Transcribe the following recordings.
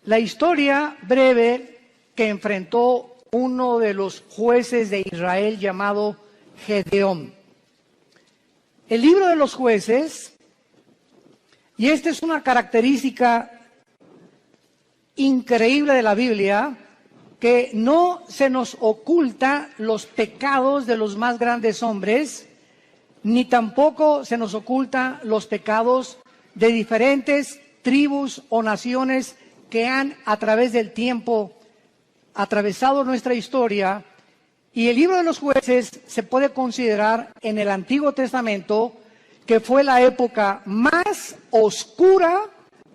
La historia breve que enfrentó uno de los jueces de Israel llamado Gedeón. El libro de los jueces, y esta es una característica increíble de la Biblia, que no se nos oculta los pecados de los más grandes hombres, ni tampoco se nos oculta los pecados de diferentes tribus o naciones que han a través del tiempo atravesado nuestra historia. Y el libro de los jueces se puede considerar en el Antiguo Testamento que fue la época más oscura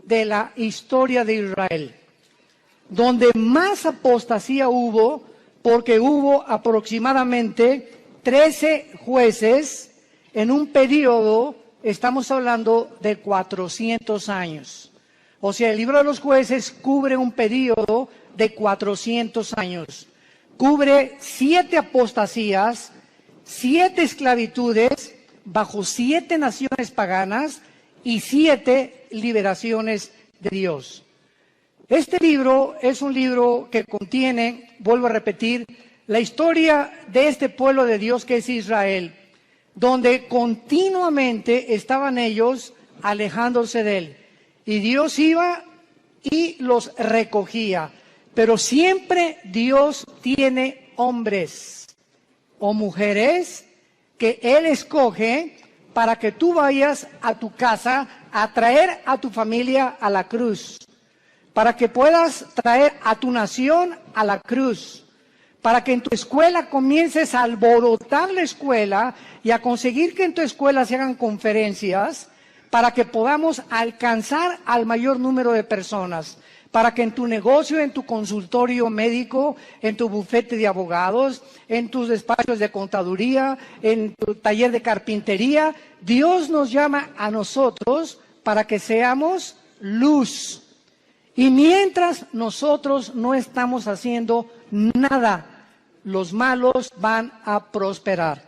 de la historia de Israel, donde más apostasía hubo, porque hubo aproximadamente 13 jueces en un periodo, estamos hablando de 400 años. O sea, el libro de los jueces cubre un periodo de 400 años. Cubre 7 apostasías, 7 esclavitudes bajo 7 naciones paganas y 7 liberaciones de Dios. Este libro es un libro que contiene, vuelvo a repetir, la historia de este pueblo de Dios que es Israel, donde continuamente estaban ellos alejándose de él. Y Dios iba y los recogía. Pero siempre Dios tiene hombres o mujeres que Él escoge para que tú vayas a tu casa a traer a tu familia a la cruz, para que puedas traer a tu nación a la cruz, para que en tu escuela comiences a alborotar la escuela y a conseguir que en tu escuela se hagan conferencias, para que podamos alcanzar al mayor número de personas, para que en tu negocio, en tu consultorio médico, en tu bufete de abogados, en tus despachos de contaduría, en tu taller de carpintería, Dios nos llama a nosotros para que seamos luz. Y mientras nosotros no estamos haciendo nada, los malos van a prosperar.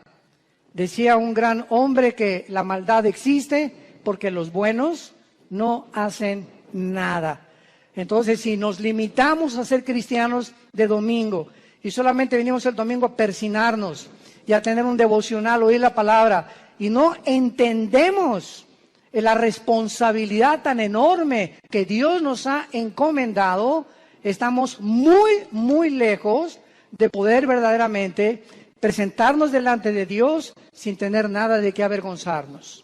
Decía un gran hombre que la maldad existe porque los buenos no hacen nada. Entonces, si nos limitamos a ser cristianos de domingo y solamente venimos el domingo a persinarnos y a tener un devocional, oír la palabra, y no entendemos la responsabilidad tan enorme que Dios nos ha encomendado, estamos muy, muy lejos de poder verdaderamente presentarnos delante de Dios sin tener nada de qué avergonzarnos.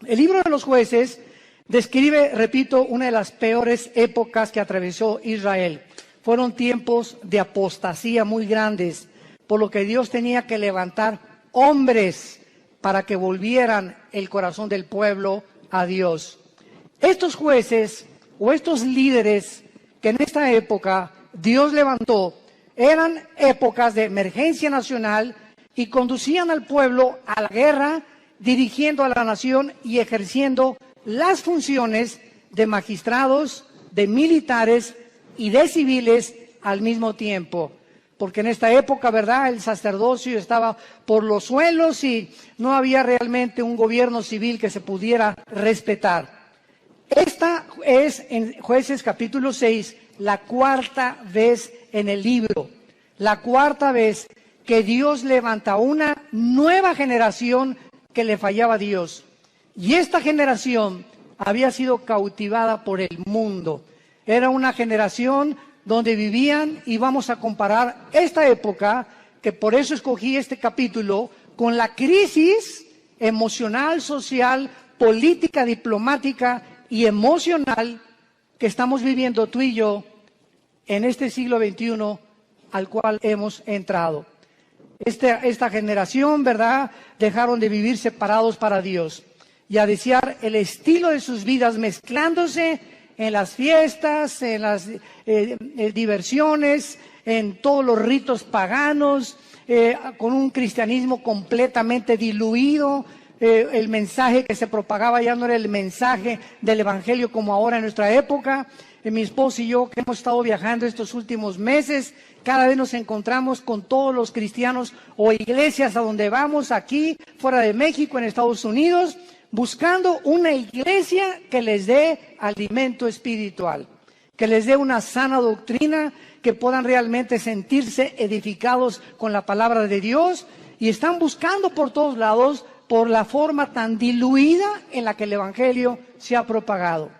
El libro de los jueces describe, repito, una de las peores épocas que atravesó Israel. Fueron tiempos de apostasía muy grandes, por lo que Dios tenía que levantar hombres para que volvieran el corazón del pueblo a Dios. Estos jueces o estos líderes que en esta época Dios levantó, eran épocas de emergencia nacional y conducían al pueblo a la guerra, dirigiendo a la nación y ejerciendo las funciones de magistrados, de militares y de civiles al mismo tiempo. Porque en esta época, ¿verdad?, el sacerdocio estaba por los suelos y no había realmente un gobierno civil que se pudiera respetar. Esta es, en Jueces capítulo 6, la cuarta vez en el libro, la cuarta vez que Dios levanta una nueva generación que le fallaba a Dios. Y esta generación había sido cautivada por el mundo. Era una generación donde vivían, y vamos a comparar esta época, que por eso escogí este capítulo, con la crisis emocional, social, política, diplomática y emocional que estamos viviendo tú y yo en este siglo XXI al cual hemos entrado. Esta generación, ¿verdad?, dejaron de vivir separados para Dios y a desear el estilo de sus vidas mezclándose en las fiestas, en las diversiones, en todos los ritos paganos, con un cristianismo completamente diluido. El mensaje que se propagaba ya no era el mensaje del evangelio como ahora en nuestra época. Mi esposo y yo, que hemos estado viajando estos últimos meses, cada vez nos encontramos con todos los cristianos o iglesias a donde vamos, aquí, fuera de México, en Estados Unidos, buscando una iglesia que les dé alimento espiritual. que les dé una sana doctrina, que puedan realmente sentirse edificados con la palabra de Dios, y están buscando por todos lados por la forma tan diluida en la que el Evangelio se ha propagado.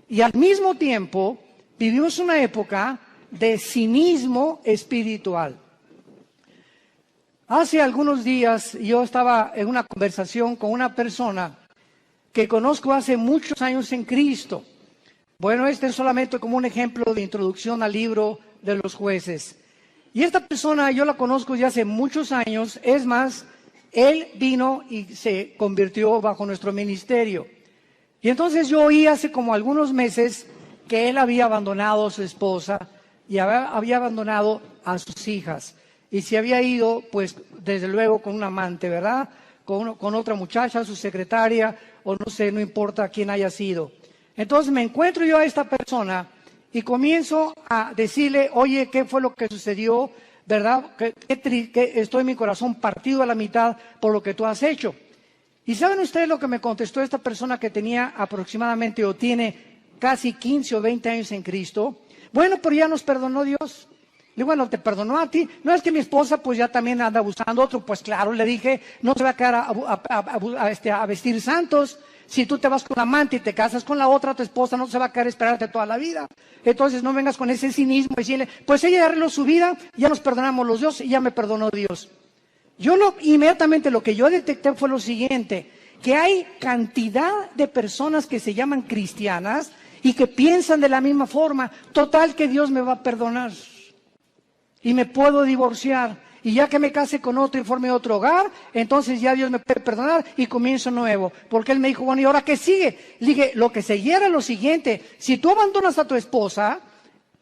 Y al mismo tiempo vivimos una época de cinismo espiritual. Hace algunos días yo estaba en una conversación con una persona que conozco hace muchos años en Cristo. Bueno, este es solamente como un ejemplo de introducción al libro de los jueces. Y esta persona yo la conozco ya hace muchos años. Es más, él vino y se convirtió bajo nuestro ministerio. Y entonces yo oí hace como algunos meses que él había abandonado a su esposa y había abandonado a sus hijas. Y se había ido, pues, desde luego con un amante, ¿verdad? Con otra muchacha, su secretaria, o no sé, no importa quién haya sido. Entonces me encuentro yo a esta persona y comienzo a decirle, oye, ¿qué fue lo que sucedió? ¿Verdad? Que estoy en mi corazón partido a la mitad por lo que tú has hecho. ¿Y saben ustedes lo que me contestó esta persona que tenía aproximadamente o tiene casi 15 o 20 años en Cristo? Bueno, pero ya nos perdonó Dios. Le digo, bueno, te perdonó a ti. No es que mi esposa pues ya también anda buscando otro. Pues claro, le dije, no se va a quedar a vestir santos. Si tú te vas con la amante y te casas con la otra, tu esposa no se va a quedar esperarte toda la vida. Entonces no vengas con ese cinismo y decirle, pues ella ya arregló su vida, ya nos perdonamos los dos y ya me perdonó Dios. Inmediatamente lo que yo detecté fue lo siguiente, que hay cantidad de personas que se llaman cristianas y que piensan de la misma forma, total que Dios me va a perdonar y me puedo divorciar. Y ya que me case con otro y forme otro hogar, entonces ya Dios me puede perdonar y comienzo nuevo. Porque él me dijo, bueno, ¿y ahora qué sigue? Le dije, lo que seguía era lo siguiente. Si tú abandonas a tu esposa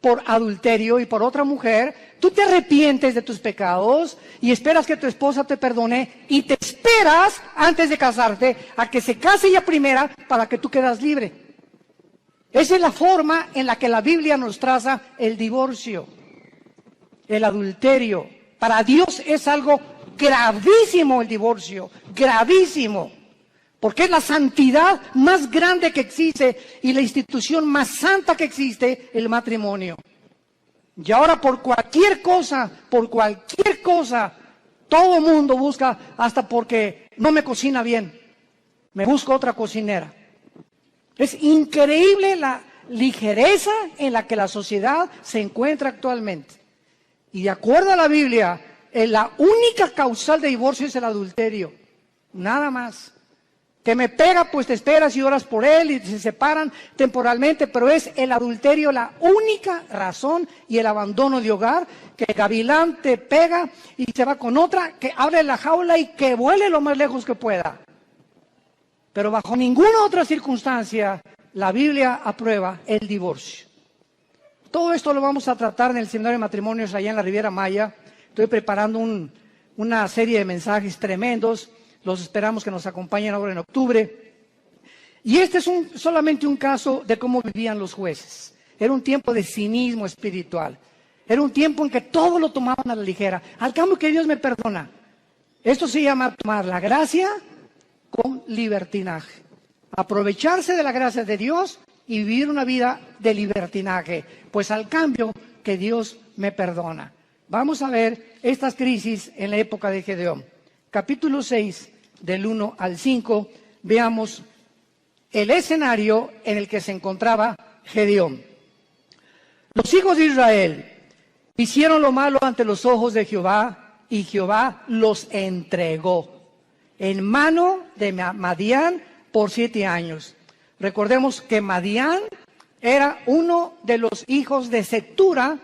por adulterio y por otra mujer, tú te arrepientes de tus pecados y esperas que tu esposa te perdone y te esperas antes de casarte a que se case ella primera para que tú quedas libre. Esa es la forma en la que la Biblia nos traza el divorcio, el adulterio. Para Dios es algo gravísimo el divorcio, gravísimo, porque es la santidad más grande que existe y la institución más santa que existe, el matrimonio. Y ahora por cualquier cosa, todo el mundo busca, hasta porque no me cocina bien, me busco otra cocinera. Es increíble la ligereza en la que la sociedad se encuentra actualmente. Y de acuerdo a la Biblia, la única causal de divorcio es el adulterio. Nada más. Que me pega, pues te esperas y oras por él y se separan temporalmente, pero es el adulterio la única razón y el abandono de hogar, que el gavilán te pega y se va con otra, que abre la jaula y que vuele lo más lejos que pueda. Pero bajo ninguna otra circunstancia la Biblia aprueba el divorcio. Todo esto lo vamos a tratar en el seminario de matrimonios allá en la Riviera Maya. Estoy preparando una serie de mensajes tremendos. Los esperamos que nos acompañen ahora en octubre. Y este es solamente un caso de cómo vivían los jueces. Era un tiempo de cinismo espiritual. Era un tiempo en que todo lo tomaban a la ligera. Al cambio que Dios me perdona. Esto se llama tomar la gracia con libertinaje. Aprovecharse de la gracia de Dios y vivir una vida de libertinaje, pues al cambio que Dios me perdona. Vamos a ver estas crisis en la época de Gedeón. Capítulo 6, del 1 al 5, veamos el escenario en el que se encontraba Gedeón. Los hijos de Israel hicieron lo malo ante los ojos de Jehová, y Jehová los entregó en mano de Madián por 7 años. Recordemos que Madián era uno de los hijos de Cetura,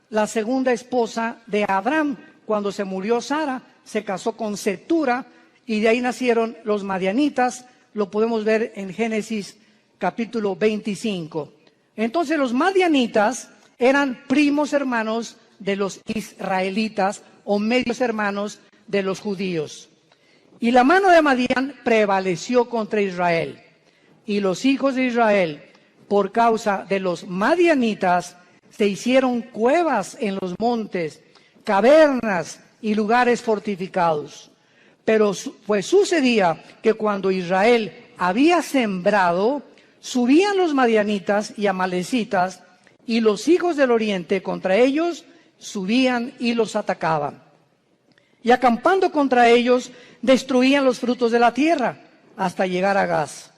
la segunda esposa de Abraham. Cuando se murió Sara, se casó con Cetura y de ahí nacieron los madianitas. Lo podemos ver en Génesis capítulo 25. Entonces los madianitas eran primos hermanos de los israelitas o medios hermanos de los judíos. Y la mano de Madián prevaleció contra Israel. Y los hijos de Israel, por causa de los madianitas, se hicieron cuevas en los montes, cavernas y lugares fortificados. Pero pues sucedía que cuando Israel había sembrado, subían los madianitas y amalecitas y los hijos del oriente contra ellos subían y los atacaban. Y acampando contra ellos, destruían los frutos de la tierra hasta llegar a Gaz.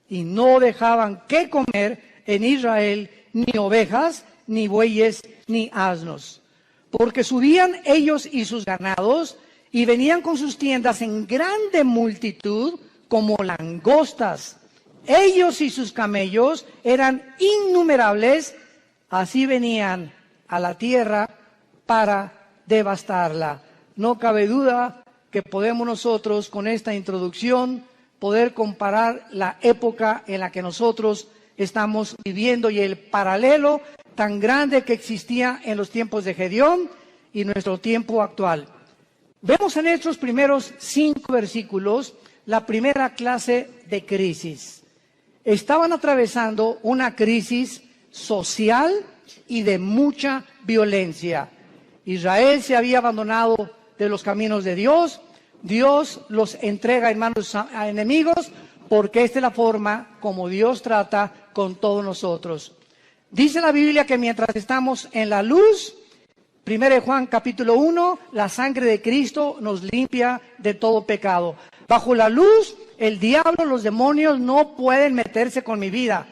Y no dejaban que comer en Israel ni ovejas, ni bueyes, ni asnos. Porque subían ellos y sus ganados, y venían con sus tiendas en grande multitud, como langostas. Ellos y sus camellos eran innumerables, así venían a la tierra para devastarla. No cabe duda que podemos nosotros, con esta introducción, poder comparar la época en la que nosotros estamos viviendo y el paralelo tan grande que existía en los tiempos de Gedeón y nuestro tiempo actual. Vemos en estos primeros 5 versículos la primera clase de crisis. Estaban atravesando una crisis social y de mucha violencia. Israel se había abandonado de los caminos de Dios. Dios los entrega en manos a enemigos, porque esta es la forma como Dios trata con todos nosotros. Dice la Biblia que mientras estamos en la luz, 1 Juan capítulo 1, la sangre de Cristo nos limpia de todo pecado. Bajo la luz, el diablo, los demonios no pueden meterse con mi vida,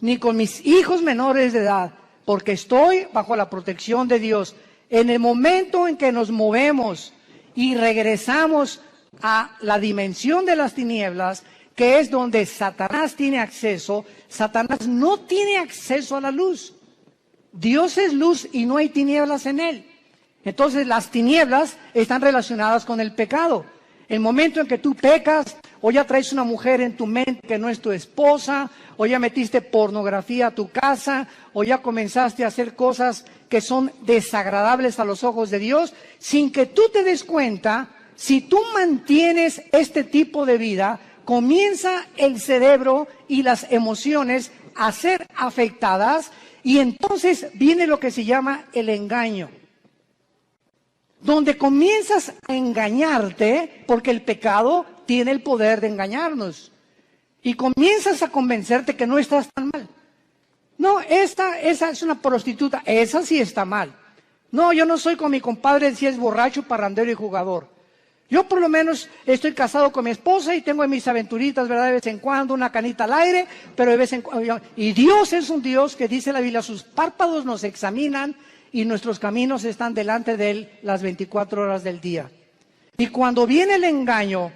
ni con mis hijos menores de edad, porque estoy bajo la protección de Dios. En el momento en que nos movemos y regresamos a la dimensión de las tinieblas, que es donde Satanás tiene acceso, Satanás no tiene acceso a la luz. Dios es luz y no hay tinieblas en él. Entonces las tinieblas están relacionadas con el pecado. El momento en que tú pecas, o ya traes una mujer en tu mente que no es tu esposa, o ya metiste pornografía a tu casa, o ya comenzaste a hacer cosas que son desagradables a los ojos de Dios, sin que tú te des cuenta, si tú mantienes este tipo de vida, comienza el cerebro y las emociones a ser afectadas, y entonces viene lo que se llama el engaño, donde comienzas a engañarte, porque el pecado tiene el poder de engañarnos, y comienzas a convencerte que no estás tan mal. No, esa es una prostituta, esa sí está mal. No, yo no soy con mi compadre si es borracho, parrandero y jugador. Yo por lo menos estoy casado con mi esposa y tengo mis aventuritas, ¿verdad? De vez en cuando, una canita al aire, pero de vez en cuando. Y Dios es un Dios que dice la Biblia, sus párpados nos examinan y nuestros caminos están delante de Él las 24 horas del día. Y cuando viene el engaño,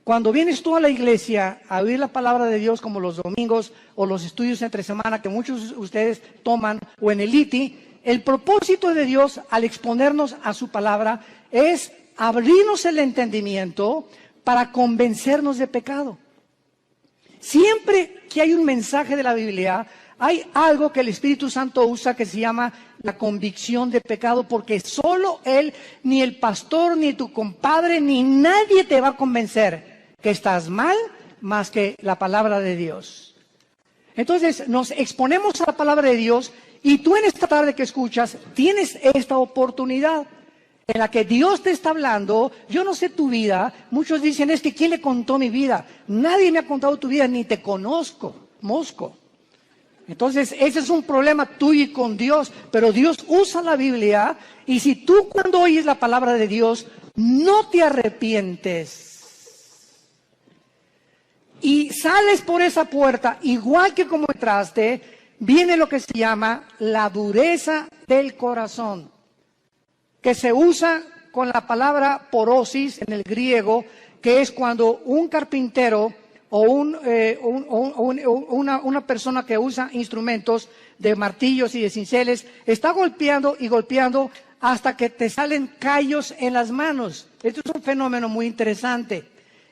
cuando vienes tú a la iglesia a oír la palabra de Dios como los domingos o los estudios entre semana que muchos de ustedes toman o en el ITI, el propósito de Dios al exponernos a su palabra es abrirnos el entendimiento para convencernos de pecado. Siempre que hay un mensaje de la Biblia, hay algo que el Espíritu Santo usa que se llama la convicción de pecado, porque solo Él, ni el pastor, ni tu compadre, ni nadie te va a convencer que estás mal más que la palabra de Dios. Entonces nos exponemos a la palabra de Dios y tú en esta tarde que escuchas tienes esta oportunidad en la que Dios te está hablando. Yo no sé tu vida. Muchos dicen, es que ¿quién le contó mi vida? Nadie me ha contado tu vida, ni te conozco, mosco. Entonces ese es un problema tuyo y con Dios, pero Dios usa la Biblia, y si tú cuando oyes la palabra de Dios no te arrepientes y sales por esa puerta igual que como entraste, viene lo que se llama la dureza del corazón, que se usa con la palabra porosis en el griego, que es cuando un carpintero o una persona que usa instrumentos de martillos y de cinceles está golpeando y golpeando hasta que te salen callos en las manos. Esto es un fenómeno muy interesante.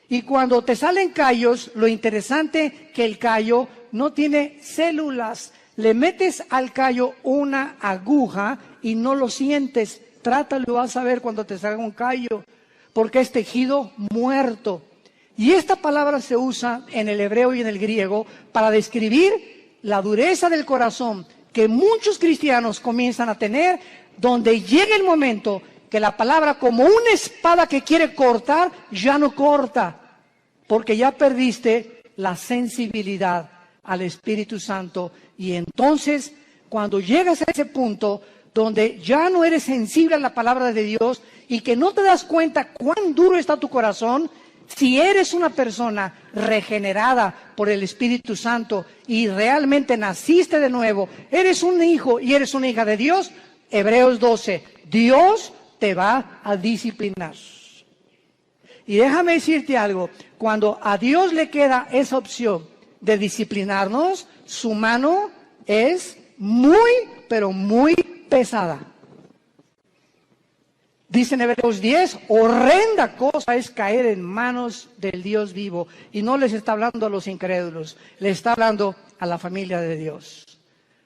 Y cuando te salen callos, lo interesante que el callo no tiene células. Le metes al callo una aguja y no lo sientes. Trátalo, vas a ver cuando te salga un callo, porque es tejido muerto. Y esta palabra se usa en el hebreo y en el griego para describir la dureza del corazón que muchos cristianos comienzan a tener, donde llega el momento que la palabra, como una espada que quiere cortar, ya no corta, porque ya perdiste la sensibilidad al Espíritu Santo, y entonces cuando llegas a ese punto donde ya no eres sensible a la palabra de Dios y que no te das cuenta cuán duro está tu corazón, si eres una persona regenerada por el Espíritu Santo y realmente naciste de nuevo, eres un hijo y eres una hija de Dios, Hebreos 12, Dios te va a disciplinar. Y déjame decirte algo, cuando a Dios le queda esa opción de disciplinarnos, su mano es muy, pero muy pesada. Dice en Hebreos 10, horrenda cosa es caer en manos del Dios vivo. Y no les está hablando a los incrédulos, le está hablando a la familia de Dios.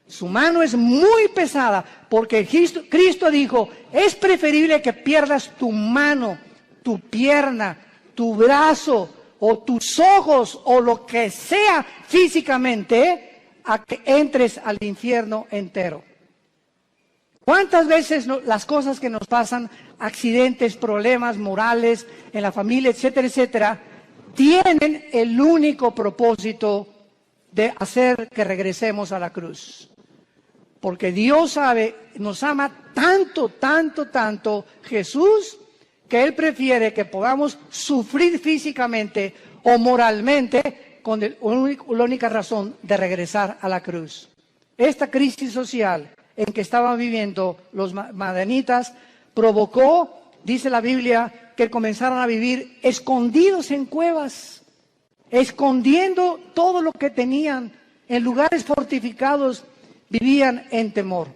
Su mano es muy pesada porque Cristo dijo, es preferible que pierdas tu mano, tu pierna, tu brazo o tus ojos o lo que sea físicamente a que entres al infierno entero. ¿Cuántas veces las cosas que nos pasan, accidentes, problemas morales en la familia, etcétera, etcétera, tienen el único propósito de hacer que regresemos a la cruz? Porque Dios sabe, nos ama tanto, tanto, tanto Jesús, que Él prefiere que podamos sufrir físicamente o moralmente con la única razón de regresar a la cruz. Esta crisis social en que estaban viviendo los madianitas provocó, dice la Biblia, que comenzaron a vivir escondidos en cuevas, escondiendo todo lo que tenían, en lugares fortificados, vivían en temor.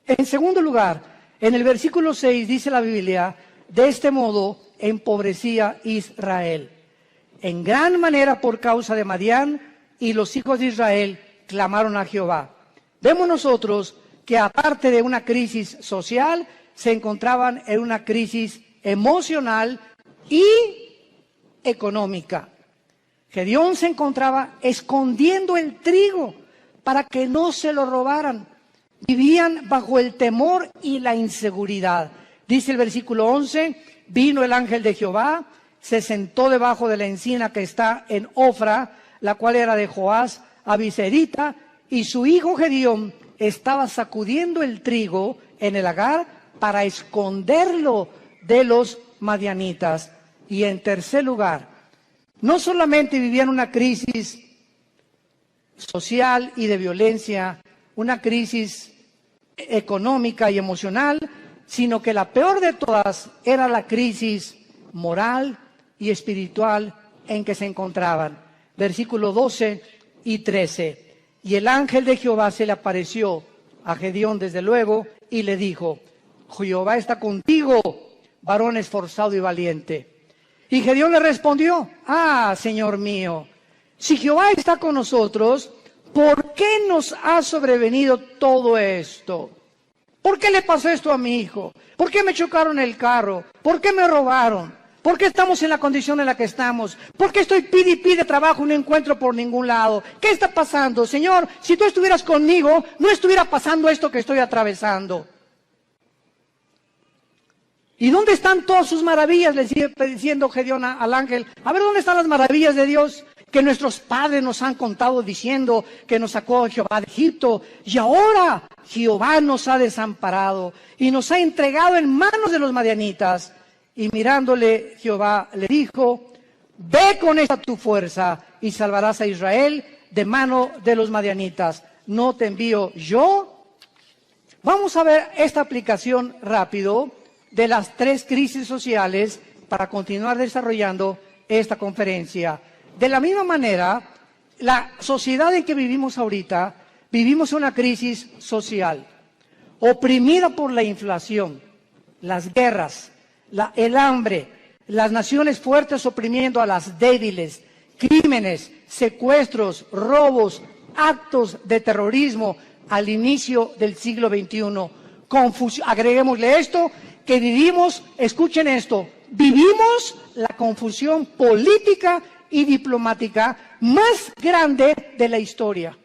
En segundo lugar, en el versículo 6 dice la Biblia, de este modo empobrecía Israel, en gran manera por causa de Madián, y los hijos de Israel clamaron a Jehová. Vemos nosotros que aparte de una crisis social, se encontraban en una crisis emocional y económica. Gedeón se encontraba escondiendo el trigo para que no se lo robaran. Vivían bajo el temor y la inseguridad. Dice el versículo 11, vino el ángel de Jehová, se sentó debajo de la encina que está en Ofra, la cual era de Joás Abiserita, y su hijo Gedeón estaba sacudiendo el trigo en el lagar para esconderlo de los madianitas. Y en tercer lugar, no solamente vivían una crisis social y de violencia, una crisis económica y emocional, sino que la peor de todas era la crisis moral y espiritual en que se encontraban. Versículos 12 y 13. Y el ángel de Jehová se le apareció a Gedeón desde luego y le dijo, Jehová está contigo, varón esforzado y valiente. Y Gedeón le respondió, Señor mío, si Jehová está con nosotros, ¿por qué nos ha sobrevenido todo esto? ¿Por qué le pasó esto a mi hijo? ¿Por qué me chocaron el carro? ¿Por qué me robaron? ¿Por qué estamos en la condición en la que estamos? ¿Por qué estoy pide y pide trabajo y no encuentro por ningún lado? ¿Qué está pasando? Señor, si tú estuvieras conmigo, no estuviera pasando esto que estoy atravesando. ¿Y dónde están todas sus maravillas? Le sigue diciendo Gedeón al ángel. A ver, ¿dónde están las maravillas de Dios? Que nuestros padres nos han contado diciendo que nos sacó Jehová de Egipto. Y ahora Jehová nos ha desamparado y nos ha entregado en manos de los madianitas. Y mirándole Jehová le dijo, ve con esta tu fuerza y salvarás a Israel de mano de los madianitas. ¿No te envío yo? Vamos a ver esta aplicación rápido de las tres crisis sociales para continuar desarrollando esta conferencia. De la misma manera, la sociedad en que vivimos ahorita, vivimos una crisis social, oprimida por la inflación, las guerras, el hambre, las naciones fuertes oprimiendo a las débiles, crímenes, secuestros, robos, actos de terrorismo al inicio del siglo XXI. Agreguémosle esto, que vivimos, escuchen esto, vivimos la confusión política y diplomática más grande de la historia.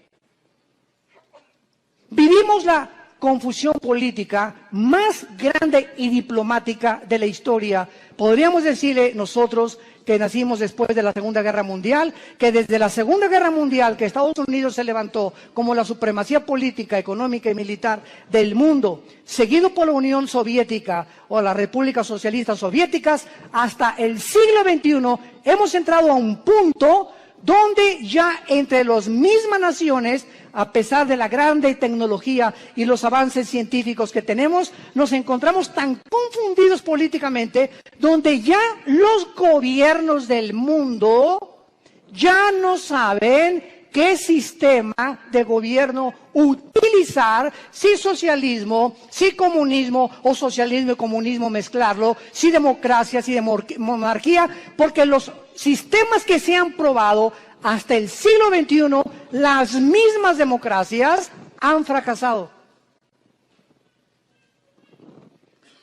Vivimos la confusión política más grande y diplomática de la historia. Podríamos decirle nosotros que nacimos después de la Segunda Guerra Mundial, que desde la Segunda Guerra Mundial, que Estados Unidos se levantó como la supremacía política, económica y militar del mundo, seguido por la Unión Soviética o las repúblicas socialistas soviéticas, hasta el siglo XXI hemos entrado a un punto donde ya entre las mismas naciones, a pesar de la grande tecnología y los avances científicos que tenemos, nos encontramos tan confundidos políticamente, donde ya los gobiernos del mundo ya no saben qué sistema de gobierno utilizar, si socialismo, si comunismo o socialismo y comunismo mezclarlo, si democracia, si monarquía, porque los sistemas que se han probado hasta el siglo XXI, las mismas democracias han fracasado.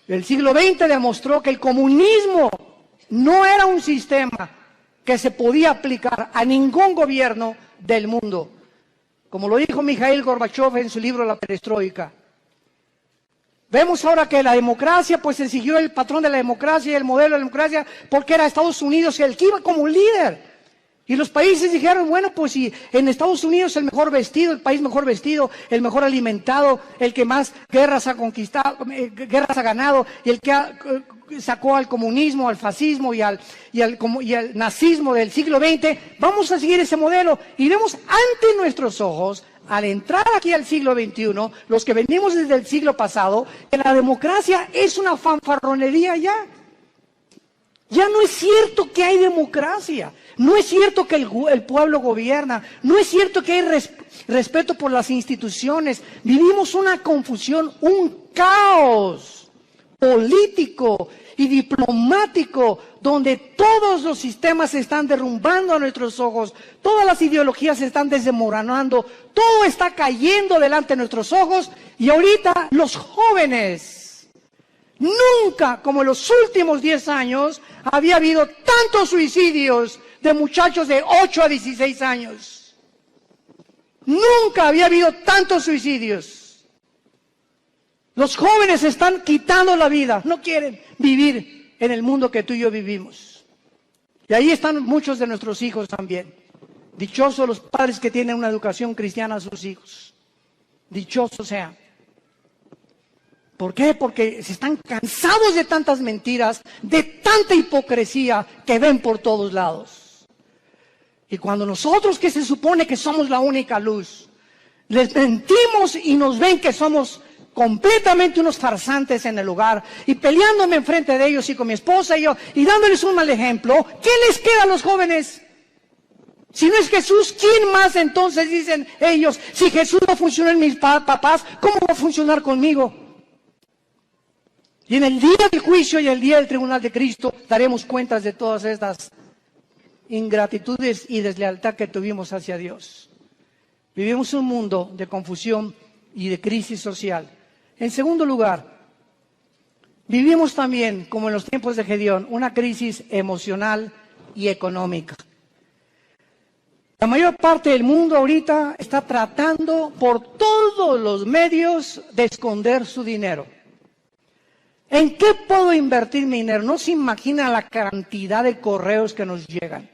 El siglo XX demostró que el comunismo no era un sistema que se podía aplicar a ningún gobierno del mundo. Como lo dijo Mikhail Gorbachev en su libro La Perestroika. Vemos ahora que la democracia, pues se siguió el patrón de la democracia y el modelo de la democracia, porque era Estados Unidos el que iba como líder. Y los países dijeron, bueno, pues si en Estados Unidos el mejor vestido, el país mejor vestido, el mejor alimentado, el que más guerras ha conquistado, guerras ha ganado, y el que sacó al comunismo, al fascismo y al nazismo del siglo XX, vamos a seguir ese modelo. Y vemos ante nuestros ojos, al entrar aquí al siglo XXI, los que venimos desde el siglo pasado, que la democracia es una fanfarronería ya. Ya no es cierto que hay democracia, no es cierto que el pueblo gobierna, no es cierto que hay respeto por las instituciones. Vivimos una confusión, un caos político y diplomático, donde todos los sistemas se están derrumbando a nuestros ojos, todas las ideologías se están desmoronando, todo está cayendo delante de nuestros ojos, y ahorita los jóvenes, nunca, como en los últimos 10 años, había habido tantos suicidios de muchachos de 8 a 16 años. Nunca había habido tantos suicidios. Los jóvenes se están quitando la vida, no quieren vivir en el mundo que tú y yo vivimos. Y ahí están muchos de nuestros hijos también. Dichosos los padres que tienen una educación cristiana a sus hijos. Dichosos sean. ¿Por qué? Porque se están cansados de tantas mentiras, de tanta hipocresía que ven por todos lados. Y cuando nosotros, que se supone que somos la única luz, les mentimos y nos ven que somos completamente unos farsantes en el hogar, y peleándome enfrente de ellos y con mi esposa y yo, y dándoles un mal ejemplo, ¿qué les queda a los jóvenes? Si no es Jesús, ¿quién más entonces dicen ellos? Si Jesús no funcionó en mis papás, ¿cómo va a funcionar conmigo? Y en el día del juicio y el día del tribunal de Cristo daremos cuentas de todas estas ingratitudes y deslealtad que tuvimos hacia Dios. Vivimos un mundo de confusión y de crisis social. En segundo lugar, vivimos también, como en los tiempos de Gedeón, una crisis emocional y económica. La mayor parte del mundo ahorita está tratando por todos los medios de esconder su dinero. ¿En qué puedo invertir mi dinero? No se imagina la cantidad de correos que nos llegan.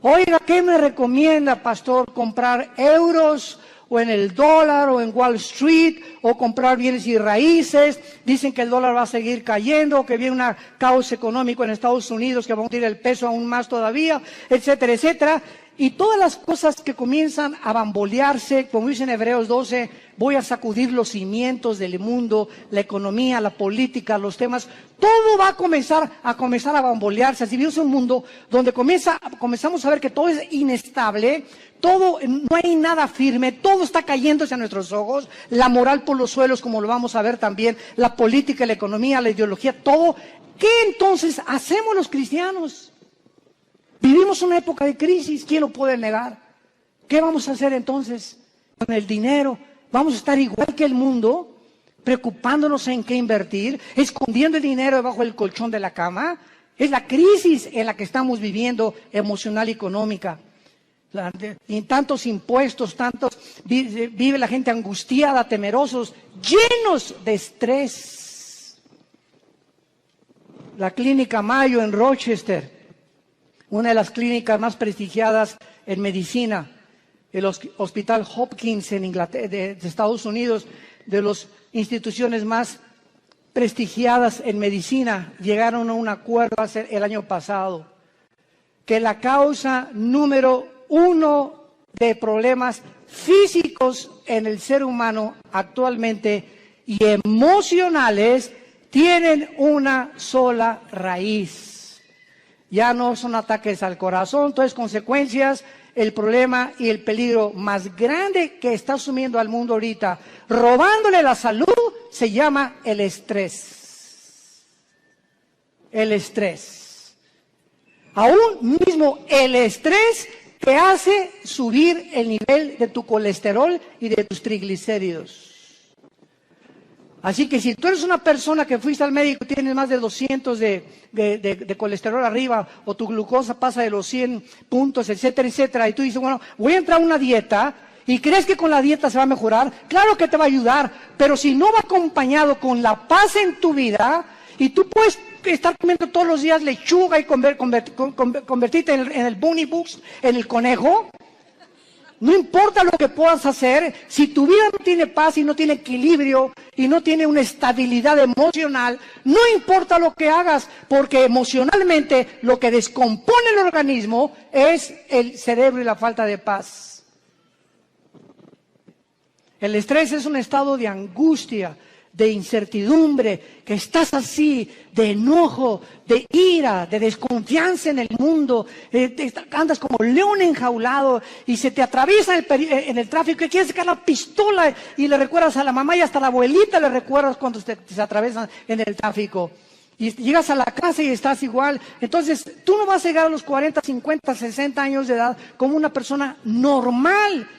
Oiga, ¿qué me recomienda, pastor? ¿Comprar euros o en el dólar o en Wall Street o comprar bienes y raíces? Dicen que el dólar va a seguir cayendo, que viene un caos económico en Estados Unidos que va a hundir el peso aún más todavía, etcétera, etcétera. Y todas las cosas que comienzan a bambolearse, como dice en Hebreos 12, voy a sacudir los cimientos del mundo, la economía, la política, los temas, todo va a comenzar a bambolearse. Así vivimos un mundo donde comenzamos a ver que todo es inestable, todo, no hay nada firme, todo está cayéndose a nuestros ojos, la moral por los suelos, como lo vamos a ver también, la política, la economía, la ideología, todo. ¿Qué entonces hacemos los cristianos? Vivimos una época de crisis, ¿quién lo puede negar? ¿Qué vamos a hacer entonces con el dinero? ¿Vamos a estar igual que el mundo, preocupándonos en qué invertir, escondiendo el dinero debajo del colchón de la cama? Es la crisis en la que estamos viviendo, emocional y económica. Y tantos impuestos, vive la gente angustiada, temerosos, llenos de estrés. La clínica Mayo en Rochester, una de las clínicas más prestigiadas en medicina, el Hospital Hopkins en Inglaterra, de Estados Unidos, de las instituciones más prestigiadas en medicina, llegaron a un acuerdo el año pasado, que la causa número 1 de problemas físicos en el ser humano actualmente y emocionales tienen una sola raíz. Ya no son ataques al corazón, entonces consecuencias, el problema y el peligro más grande que está asumiendo al mundo ahorita, robándole la salud, se llama el estrés. El estrés. Aún mismo el estrés te hace subir el nivel de tu colesterol y de tus triglicéridos. Así que si tú eres una persona que fuiste al médico y tienes más de 200 de colesterol arriba, o tu glucosa pasa de los 100 puntos, etcétera, etcétera, y tú dices, bueno, voy a entrar a una dieta, y crees que con la dieta se va a mejorar, claro que te va a ayudar, pero si no va acompañado con la paz en tu vida, y tú puedes estar comiendo todos los días lechuga y convertirte en el bunny bugs, en el conejo. No importa lo que puedas hacer, si tu vida no tiene paz y no tiene equilibrio y no tiene una estabilidad emocional, no importa lo que hagas, porque emocionalmente lo que descompone el organismo es el cerebro y la falta de paz. El estrés es un estado de angustia, de incertidumbre, que estás así, de enojo, de ira, de desconfianza en el mundo, andas como león enjaulado y se te atraviesa en el tráfico y quieres sacar la pistola y le recuerdas a la mamá y hasta a la abuelita le recuerdas cuando se atraviesan en el tráfico. Y llegas a la casa y estás igual. Entonces, tú no vas a llegar a los 40, 50, 60 años de edad como una persona normal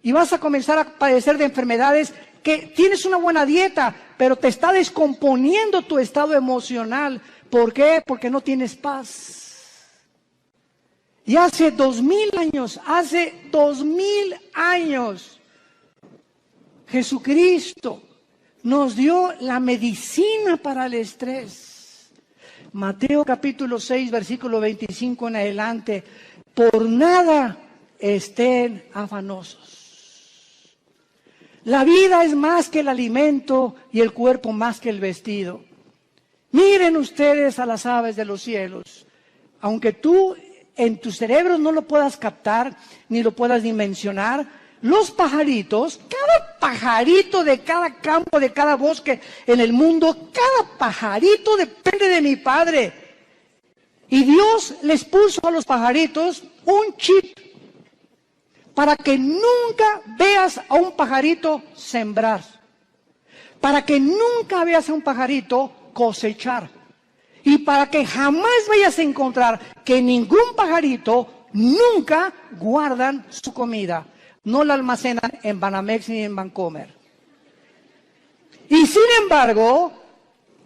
y vas a comenzar a padecer de enfermedades que tienes una buena dieta, pero te está descomponiendo tu estado emocional. ¿Por qué? Porque no tienes paz. Y hace 2000 años, Jesucristo nos dio la medicina para el estrés. Mateo capítulo 6, versículo 25 en adelante. Por nada estén afanosos. La vida es más que el alimento y el cuerpo más que el vestido. Miren ustedes a las aves de los cielos. Aunque tú en tu cerebro no lo puedas captar ni lo puedas dimensionar, los pajaritos, cada pajarito de cada campo, de cada bosque en el mundo, cada pajarito depende de mi Padre. Y Dios les puso a los pajaritos un chip para que nunca veas a un pajarito sembrar, para que nunca veas a un pajarito cosechar, y para que jamás vayas a encontrar que ningún pajarito nunca guardan su comida, no la almacenan en Banamex ni en Bancomer. Y sin embargo,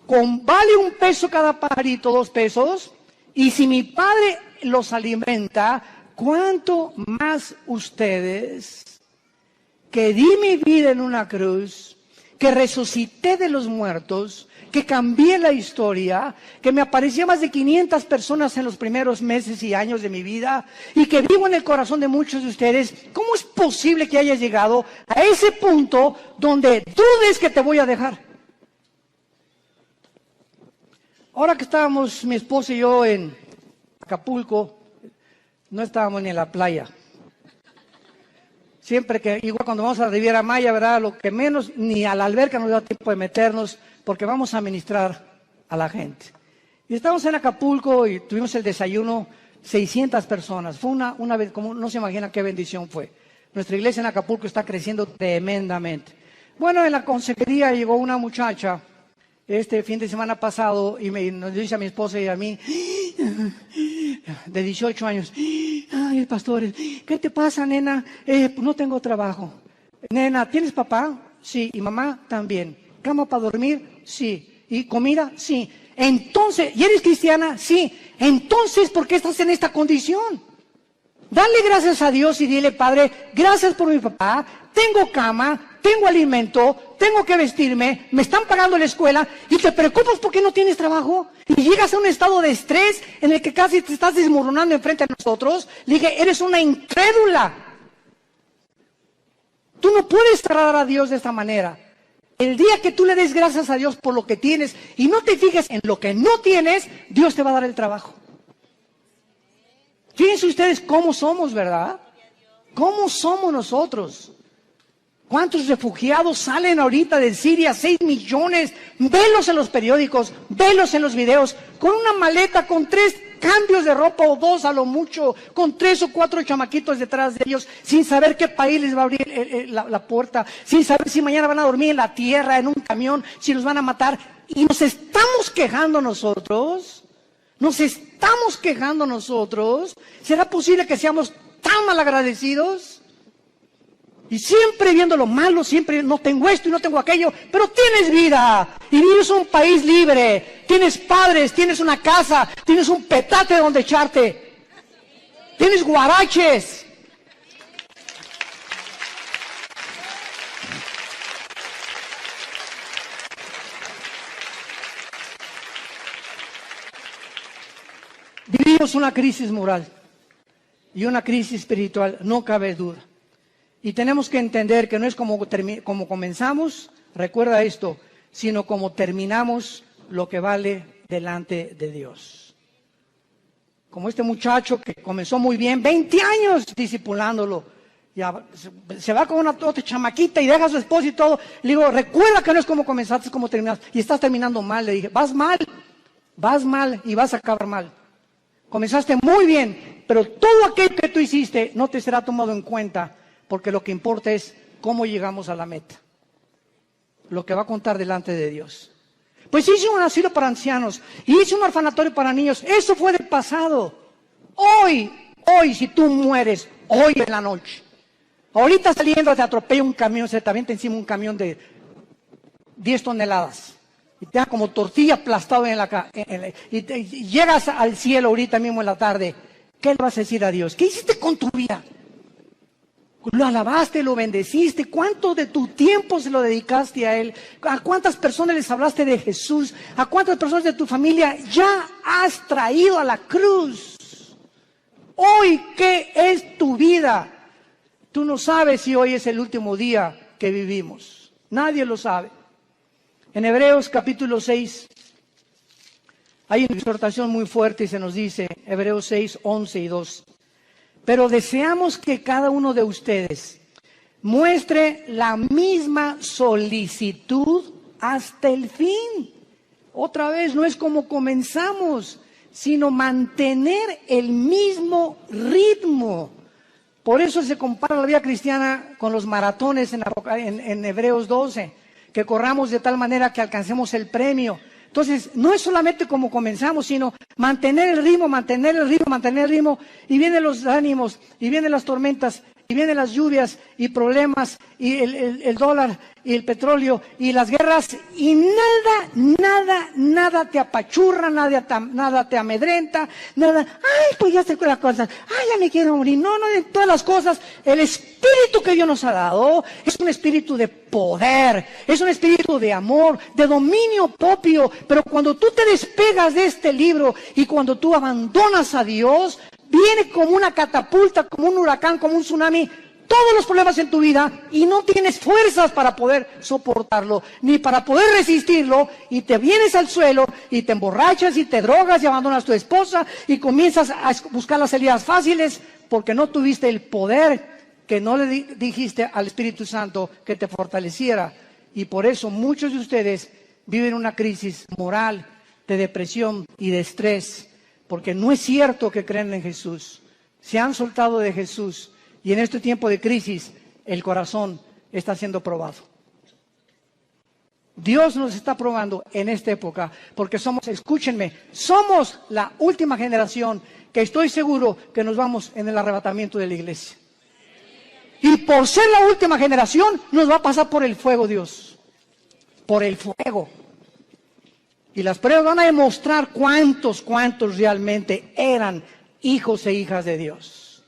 vale $1 cada pajarito, 2 pesos, y si mi Padre los alimenta, ¿cuánto más ustedes, que di mi vida en una cruz, que resucité de los muertos, que cambié la historia, que me apareció más de 500 personas en los primeros meses y años de mi vida, y que vivo en el corazón de muchos de ustedes? ¿Cómo es posible que hayas llegado a ese punto donde dudes que te voy a dejar? Ahora que estábamos mi esposa y yo en Acapulco, no estábamos ni en la playa. Siempre que, igual cuando vamos a la Riviera Maya, ¿verdad? Lo que menos, ni a la alberca nos da tiempo de meternos, porque vamos a ministrar a la gente. Y estábamos en Acapulco y tuvimos el desayuno, 600 personas. Fue una vez, como no se imagina qué bendición fue. Nuestra iglesia en Acapulco está creciendo tremendamente. Bueno, en la consejería llegó una muchacha este fin de semana pasado y nos dice a mi esposa y a mí, de 18 años, ay, pastores, ¿qué te pasa, nena? No tengo trabajo. Nena, ¿tienes papá? Sí. ¿Y mamá? También. ¿Cama para dormir? Sí. ¿Y comida? Sí. Entonces, ¿y eres cristiana? Sí. Entonces, ¿por qué estás en esta condición? Dale gracias a Dios y dile, Padre, gracias por mi papá, tengo cama, tengo alimento, tengo que vestirme, me están pagando la escuela y te preocupas porque no tienes trabajo y llegas a un estado de estrés en el que casi te estás desmoronando enfrente de nosotros. Le dije, eres una incrédula. Tú no puedes agradar a Dios de esta manera. El día que tú le des gracias a Dios por lo que tienes y no te fijes en lo que no tienes, Dios te va a dar el trabajo. Fíjense ustedes cómo somos, ¿verdad? ¿Cómo somos nosotros? ¿Cuántos refugiados salen ahorita de Siria? 6 millones. Velos en los periódicos, velos en los videos, con una maleta, con 3 cambios de ropa o 2 a lo mucho, con 3 o 4 chamaquitos detrás de ellos, sin saber qué país les va a abrir la puerta, sin saber si mañana van a dormir en la tierra, en un camión, si los van a matar. Y nos estamos quejando nosotros. Nos estamos quejando nosotros. ¿Será posible que seamos tan malagradecidos? Y siempre viendo lo malo, siempre no tengo esto y no tengo aquello, pero tienes vida y vives en un país libre, tienes padres, tienes una casa, tienes un petate donde echarte, tienes guaraches. Vivimos una crisis moral y una crisis espiritual, no cabe duda. Y tenemos que entender que no es como comenzamos, recuerda esto, sino como terminamos lo que vale delante de Dios. Como este muchacho que comenzó muy bien, 20 años discipulándolo, ya se va con una otra chamaquita y deja a su esposo y todo. Le digo, recuerda que no es como comenzaste, es como terminaste. Y estás terminando mal, le dije, vas mal y vas a acabar mal. Comenzaste muy bien, pero todo aquello que tú hiciste no te será tomado en cuenta, porque lo que importa es cómo llegamos a la meta. Lo que va a contar delante de Dios. Pues hice un asilo para ancianos, y hice un orfanatorio para niños, eso fue del pasado. Hoy, si tú mueres, hoy en la noche, ahorita saliendo te atropella un camión, se te avienta encima un camión de 10 toneladas. Y te da como tortilla aplastado y llegas al cielo ahorita mismo en la tarde. ¿Qué le vas a decir a Dios? ¿Qué hiciste con tu vida? Lo alabaste, lo bendeciste. ¿Cuánto de tu tiempo se lo dedicaste a Él? ¿A cuántas personas les hablaste de Jesús? ¿A cuántas personas de tu familia ya has traído a la cruz? Hoy, ¿qué es tu vida? Tú no sabes si hoy es el último día que vivimos. Nadie lo sabe. En Hebreos capítulo 6 hay una exhortación muy fuerte y se nos dice, Hebreos 6, 11 y 2. Pero deseamos que cada uno de ustedes muestre la misma solicitud hasta el fin. Otra vez, no es como comenzamos, sino mantener el mismo ritmo. Por eso se compara la vida cristiana con los maratones en Hebreos 12. Que corramos de tal manera que alcancemos el premio. Entonces, no es solamente como comenzamos, sino mantener el ritmo, y vienen los ánimos, y vienen las tormentas, y vienen las lluvias, y problemas, y el dólar, y el petróleo, y las guerras, y nada te apachurra, nada te amedrenta, pues ya sé las cosas, ya me quiero morir. No, de todas las cosas, el espíritu que Dios nos ha dado es un espíritu de poder, es un espíritu de amor, de dominio propio. Pero cuando tú te despegas de este libro y cuando tú abandonas a Dios, viene como una catapulta, como un huracán, como un tsunami, todos los problemas en tu vida y no tienes fuerzas para poder soportarlo, ni para poder resistirlo, y te vienes al suelo y te emborrachas y te drogas y abandonas a tu esposa y comienzas a buscar las salidas fáciles porque no tuviste el poder que no le dijiste al Espíritu Santo que te fortaleciera. Y por eso muchos de ustedes viven una crisis moral, de depresión y de estrés, porque no es cierto que creen en Jesús. Se han soltado de Jesús y en este tiempo de crisis el corazón está siendo probado. Dios nos está probando en esta época porque escúchenme, somos la última generación que estoy seguro que nos vamos en el arrebatamiento de la iglesia. Y por ser la última generación, nos va a pasar por el fuego Dios. Por el fuego. Y las pruebas van a demostrar cuántos realmente eran hijos e hijas de Dios.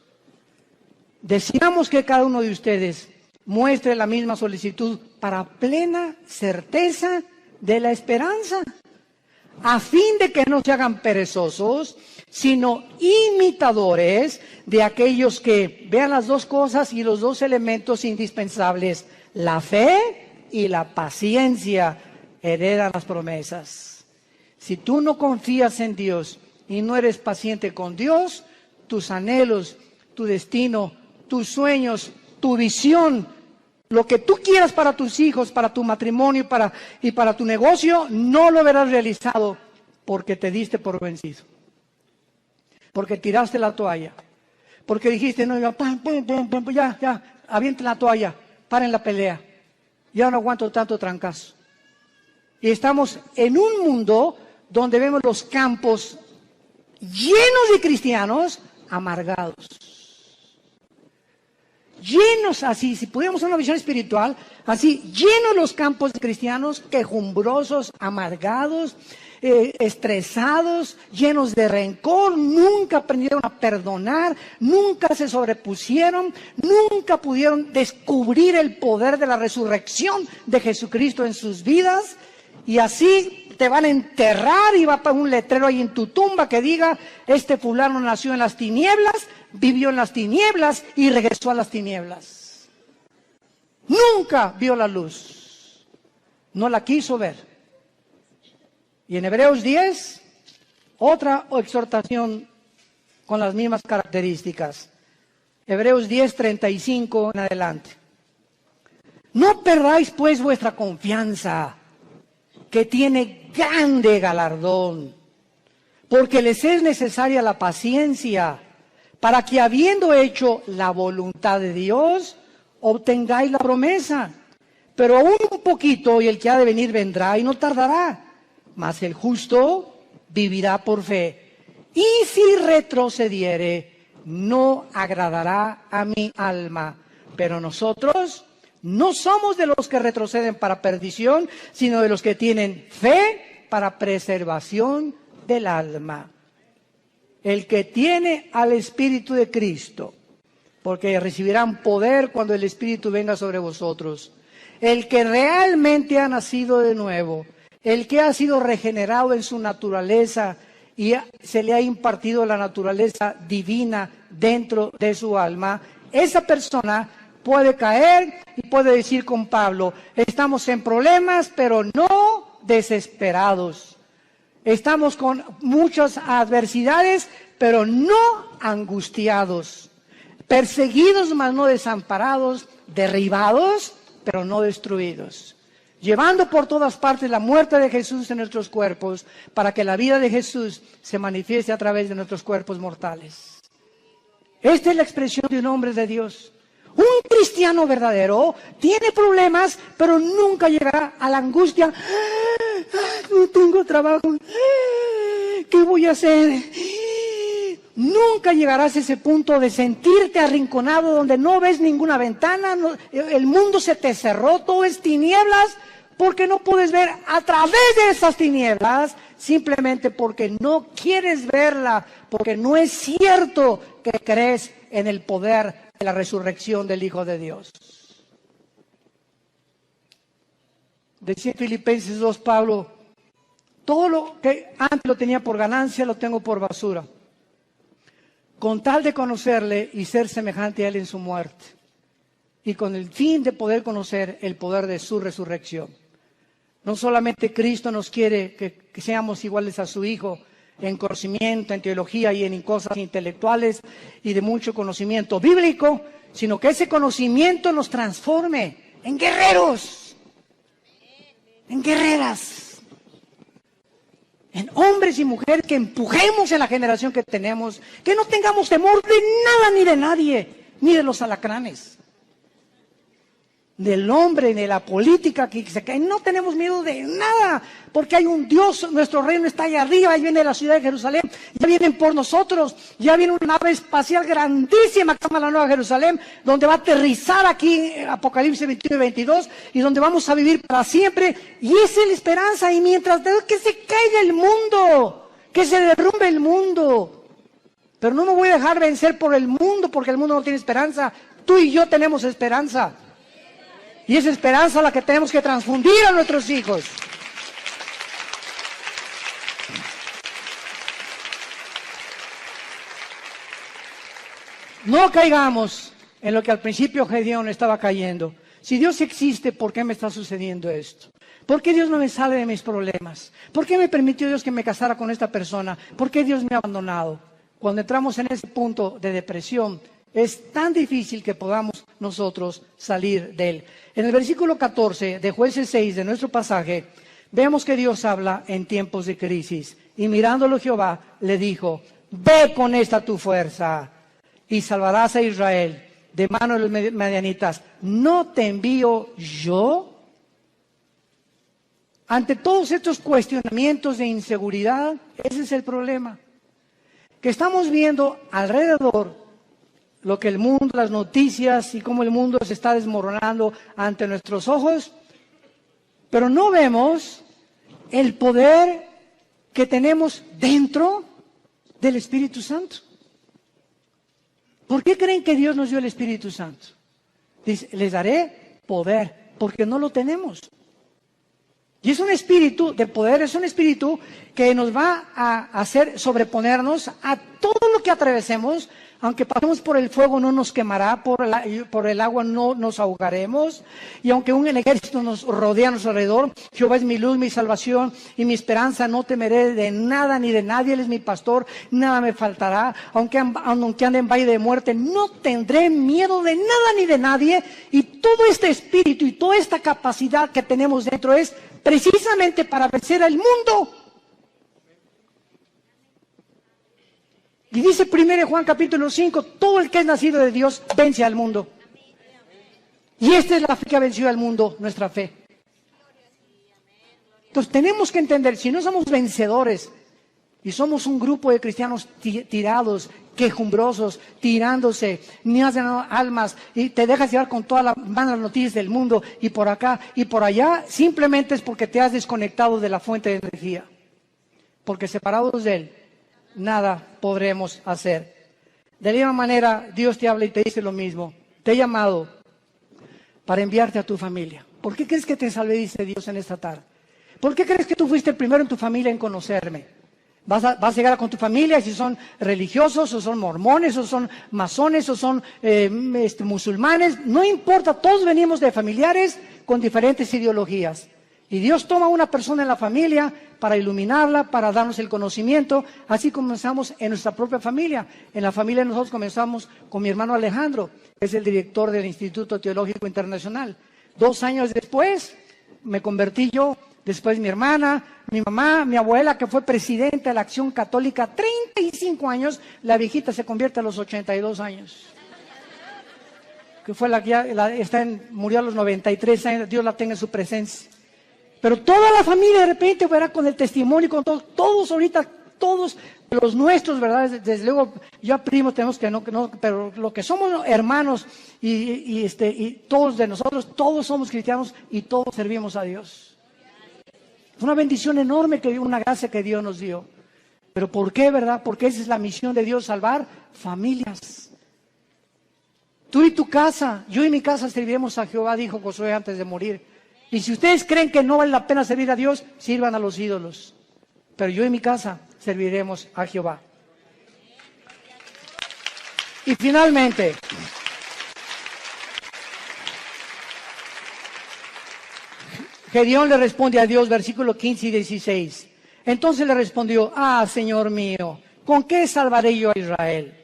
deseamos que cada uno de ustedes muestre la misma solicitud para plena certeza de la esperanza, a fin de que no se hagan perezosos, sino imitadores de aquellos que vean las dos cosas y los dos elementos indispensables, la fe y la paciencia, heredan las promesas. Si tú no confías en Dios y no eres paciente con Dios, tus anhelos, tu destino, tus sueños, tu visión, lo que tú quieras para tus hijos, para tu matrimonio y para tu negocio, no lo verás realizado porque te diste por vencido. Porque tiraste la toalla. Porque dijiste, no, ya, avienten la toalla, paren la pelea. Ya no aguanto tanto trancazo. Y estamos en un mundo donde vemos los campos llenos de cristianos amargados. Llenos así, si pudiéramos una visión espiritual, así, llenos los campos de cristianos quejumbrosos, amargados, estresados, llenos de rencor, nunca aprendieron a perdonar, nunca se sobrepusieron, nunca pudieron descubrir el poder de la resurrección de Jesucristo en sus vidas, y así te van a enterrar y va a poner un letrero ahí en tu tumba que diga, este fulano nació en las tinieblas, vivió en las tinieblas y regresó a las tinieblas. Nunca vio la luz, no la quiso ver. Y en Hebreos 10, otra exhortación con las mismas características. Hebreos 10, 35 en adelante. No perdáis pues vuestra confianza, que tiene grande galardón, porque les es necesaria la paciencia, para que habiendo hecho la voluntad de Dios, obtengáis la promesa. Pero aún un poquito y el que ha de venir vendrá y no tardará. Mas el justo vivirá por fe. Y si retrocediere, no agradará a mi alma. Pero nosotros no somos de los que retroceden para perdición, sino de los que tienen fe para preservación del alma. El que tiene al Espíritu de Cristo, porque recibirán poder cuando el Espíritu venga sobre vosotros. El que realmente ha nacido de nuevo, el que ha sido regenerado en su naturaleza y se le ha impartido la naturaleza divina dentro de su alma, esa persona puede caer y puede decir con Pablo, estamos en problemas, pero no desesperados. Estamos con muchas adversidades, pero no angustiados. Perseguidos, mas no desamparados. Derribados, pero no destruidos. Llevando por todas partes la muerte de Jesús en nuestros cuerpos, para que la vida de Jesús se manifieste a través de nuestros cuerpos mortales. Esta es la expresión de un hombre de Dios. Un cristiano verdadero tiene problemas, pero nunca llegará a la angustia. No tengo trabajo. ¿Qué voy a hacer? Nunca llegarás a ese punto de sentirte arrinconado donde no ves ninguna ventana, el mundo se te cerró, todo es tinieblas, porque no puedes ver a través de esas tinieblas, simplemente porque no quieres verla, porque no es cierto que crees en el poder de la resurrección del Hijo de Dios. Decía en Filipenses 2 Pablo, todo lo que antes lo tenía por ganancia lo tengo por basura, con tal de conocerle y ser semejante a él en su muerte, y con el fin de poder conocer el poder de su resurrección. No solamente Cristo nos quiere que seamos iguales a su Hijo en conocimiento, en teología y en cosas intelectuales y de mucho conocimiento bíblico, sino que ese conocimiento nos transforme en guerreros, en guerreras, en hombres y mujeres que empujemos en la generación que tenemos, que no tengamos temor de nada ni de nadie, ni de los alacranes, del hombre, ni de la política que se cae. No tenemos miedo de nada, porque hay un Dios, nuestro reino está allá arriba, ahí viene la ciudad de Jerusalén, ya vienen por nosotros, ya viene una nave espacial grandísima que se llama la Nueva Jerusalén, donde va a aterrizar aquí Apocalipsis 21 y 22, y donde vamos a vivir para siempre, y esa es la esperanza. Y mientras que se caiga el mundo, que se derrumbe el mundo, Pero no me voy a dejar vencer por el mundo, porque el mundo no tiene esperanza. Tú y yo tenemos esperanza. Y esa esperanza la que tenemos que transfundir a nuestros hijos. No caigamos en lo que al principio Gedeón estaba cayendo. Si Dios existe, ¿por qué me está sucediendo esto? ¿Por qué Dios no me sale de mis problemas? ¿Por qué me permitió Dios que me casara con esta persona? ¿Por qué Dios me ha abandonado? Cuando entramos en ese punto de depresión, es tan difícil que podamos nosotros salir de él. En el versículo 14 de Jueces 6 de nuestro pasaje, vemos que Dios habla en tiempos de crisis. Y mirándolo Jehová, le dijo, ve con esta tu fuerza y salvarás a Israel de mano de los madianitas. ¿No te envío yo? Ante todos estos cuestionamientos de inseguridad, ese es el problema. Que estamos viendo alrededor lo que el mundo, las noticias y cómo el mundo se está desmoronando ante nuestros ojos, pero no vemos el poder que tenemos dentro del Espíritu Santo. ¿Por qué creen que Dios nos dio el Espíritu Santo? Dice, les daré poder, porque no lo tenemos. Y es un espíritu de poder, es un espíritu que nos va a hacer sobreponernos a todo lo que atravesemos. Aunque pasemos por el fuego no nos quemará, por el agua no nos ahogaremos. Y aunque un ejército nos rodea a nuestro alrededor, Jehová es mi luz, mi salvación y mi esperanza. No temeré de nada ni de nadie, Él es mi pastor, nada me faltará. Aunque ande en valle de muerte, no tendré miedo de nada ni de nadie. Y todo este espíritu y toda esta capacidad que tenemos dentro es precisamente para vencer al mundo. Y dice 1 Juan capítulo 5, todo el que es nacido de Dios vence al mundo. Y esta es la fe que ha vencido al mundo, nuestra fe. Entonces tenemos que entender, si no somos vencedores y somos un grupo de cristianos tirados, quejumbrosos, tirándose, ni hacen almas y te dejas llevar con todas las malas noticias del mundo y por acá y por allá, simplemente es porque te has desconectado de la fuente de energía. Porque separados de Él, nada podremos hacer. De la misma manera, Dios te habla y te dice lo mismo. Te he llamado para enviarte a tu familia. ¿Por qué crees que te salvé, dice Dios en esta tarde? ¿Por qué crees que tú fuiste el primero en tu familia en conocerme? Vas a llegar con tu familia, si son religiosos, o son mormones, o son masones, o son musulmanes, no importa, todos venimos de familiares con diferentes ideologías. Y Dios toma a una persona en la familia para iluminarla, para darnos el conocimiento. Así comenzamos en nuestra propia familia. En la familia nosotros comenzamos con mi hermano Alejandro, que es el director del Instituto Teológico Internacional. 2 años después me convertí yo, después mi hermana, mi mamá, mi abuela, que fue presidenta de la Acción Católica, 35 años, la viejita se convierte a los 82 años. Que fue la que ya murió a los 93 años, Dios la tenga en su presencia. Pero toda la familia de repente verá con el testimonio, con todos ahorita, todos los nuestros, ¿verdad? Desde luego, ya primos tenemos que no, pero lo que somos hermanos y todos de nosotros, todos somos cristianos y todos servimos a Dios. Es una bendición enorme, una gracia que Dios nos dio. Pero ¿por qué, verdad? Porque esa es la misión de Dios, salvar familias. Tú y tu casa, yo y mi casa serviremos a Jehová, dijo Josué antes de morir. Y si ustedes creen que no vale la pena servir a Dios, sirvan a los ídolos. Pero yo y mi casa serviremos a Jehová. Y finalmente, Gedeón le responde a Dios, versículo 15 y 16. Entonces le respondió, Señor mío, ¿con qué salvaré yo a Israel?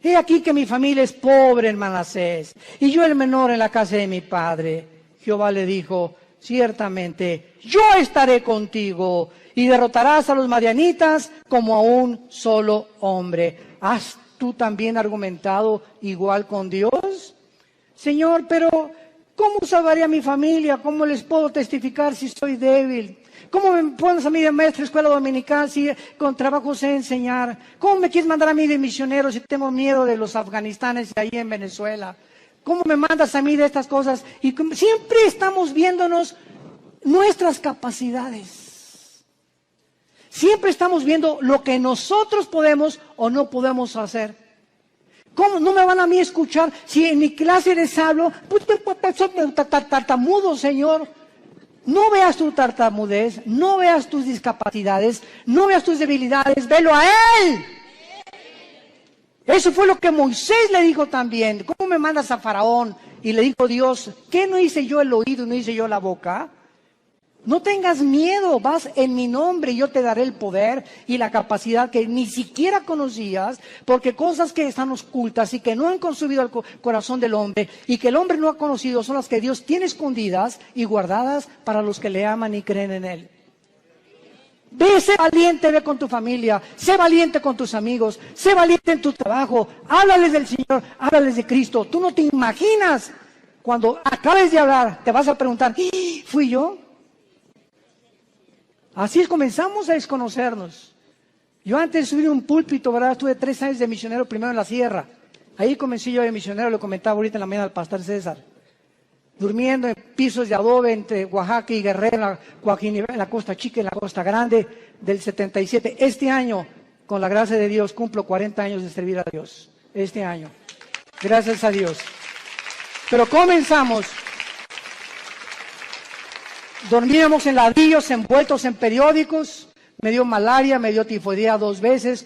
He aquí que mi familia es pobre en Manasés, y yo el menor en la casa de mi padre. Jehová le dijo, ciertamente, yo estaré contigo, y derrotarás a los madianitas como a un solo hombre. ¿Has tú también argumentado igual con Dios? Señor, pero ¿cómo salvaré a mi familia? ¿Cómo les puedo testificar si soy débil? ¿Cómo me pones a mí de maestra escuela dominical si con trabajo sé enseñar? ¿Cómo me quieres mandar a mí de misionero si tengo miedo de los afganistanes ahí en Venezuela? ¿Cómo me mandas a mí de estas cosas? Y siempre estamos viéndonos nuestras capacidades. Siempre estamos viendo lo que nosotros podemos o no podemos hacer. ¿Cómo no me van a mí escuchar si en mi clase les hablo? Pues soy tartamudo, Señor. No veas tu tartamudez, no veas tus discapacidades, no veas tus debilidades, velo a Él. Eso fue lo que Moisés le dijo también. ¿Cómo me mandas a Faraón? Y le dijo Dios, ¿qué no hice yo el oído y no hice yo la boca? No tengas miedo, vas en mi nombre y yo te daré el poder y la capacidad que ni siquiera conocías, porque cosas que están ocultas y que no han consumido el corazón del hombre y que el hombre no ha conocido son las que Dios tiene escondidas y guardadas para los que le aman y creen en Él. Ve, sé valiente, ve con tu familia, sé valiente con tus amigos, sé valiente en tu trabajo, háblales del Señor, háblales de Cristo. Tú no te imaginas, cuando acabes de hablar, te vas a preguntar, ¿fui yo? Así es, comenzamos a desconocernos. Yo antes de subir un púlpito, ¿verdad? Estuve 3 años de misionero, primero en la sierra. Ahí comencé yo de misionero, lo comentaba ahorita en la mañana al pastor César. Durmiendo en pisos de adobe entre Oaxaca y Guerrero, en la Costa Chica, en la Costa Grande, del 77. Este año, con la gracia de Dios, cumplo 40 años de servir a Dios. Este año. Gracias a Dios. Pero comenzamos. Dormíamos en ladrillos envueltos en periódicos, me dio malaria, me dio tifoidea 2 veces,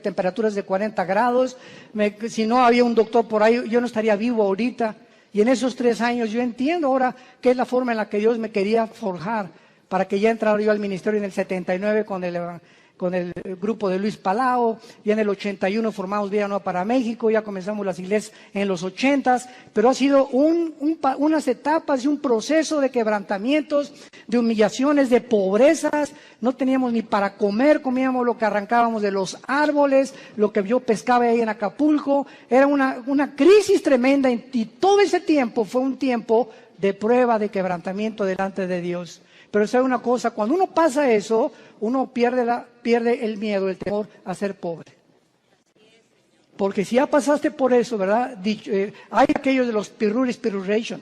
temperaturas de 40 grados, si no había un doctor por ahí, yo no estaría vivo ahorita. Y en esos 3 años yo entiendo ahora que es la forma en la que Dios me quería forjar, para que ya entrara yo al ministerio en el 79 con el grupo de Luis Palau, y en el 81 formamos Vida Nueva para México, ya comenzamos las iglesias en los 80s, pero ha sido unas etapas y un proceso de quebrantamientos, de humillaciones, de pobrezas. No teníamos ni para comer, comíamos lo que arrancábamos de los árboles, lo que yo pescaba ahí en Acapulco. Era una crisis tremenda, y todo ese tiempo fue un tiempo de prueba, de quebrantamiento delante de Dios. Pero sabe una cosa, cuando uno pasa eso, uno pierde el miedo, el temor a ser pobre. Porque si ya pasaste por eso, ¿verdad? Hay aquellos de los piruration.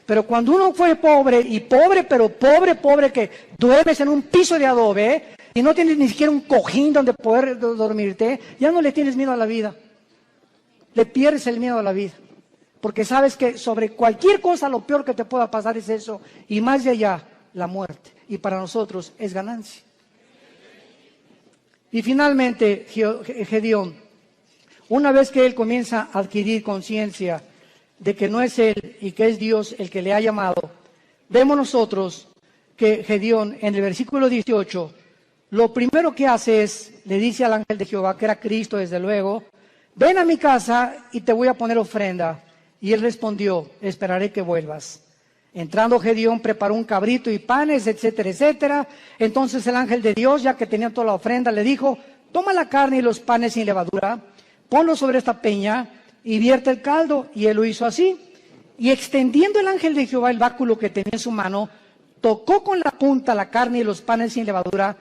Pero cuando uno fue pobre, y pobre, pero pobre, que duermes en un piso de adobe, y no tienes ni siquiera un cojín donde poder dormirte, ya no le tienes miedo a la vida. Le pierdes el miedo a la vida. Porque sabes que sobre cualquier cosa lo peor que te pueda pasar es eso, y más de allá, la muerte. Y para nosotros es ganancia. Y finalmente, Gedeón, una vez que él comienza a adquirir conciencia de que no es él y que es Dios el que le ha llamado, vemos nosotros que Gedeón, en el versículo 18, lo primero que hace es, le dice al ángel de Jehová, que era Cristo desde luego, ven a mi casa y te voy a poner ofrenda. Y él respondió, esperaré que vuelvas. Entrando Gedeón preparó un cabrito y panes, etcétera, etcétera. Entonces el ángel de Dios, ya que tenía toda la ofrenda, le dijo, toma la carne y los panes sin levadura, ponlo sobre esta peña y vierte el caldo. Y él lo hizo así. Y extendiendo el ángel de Jehová el báculo que tenía en su mano, tocó con la punta la carne y los panes sin levadura,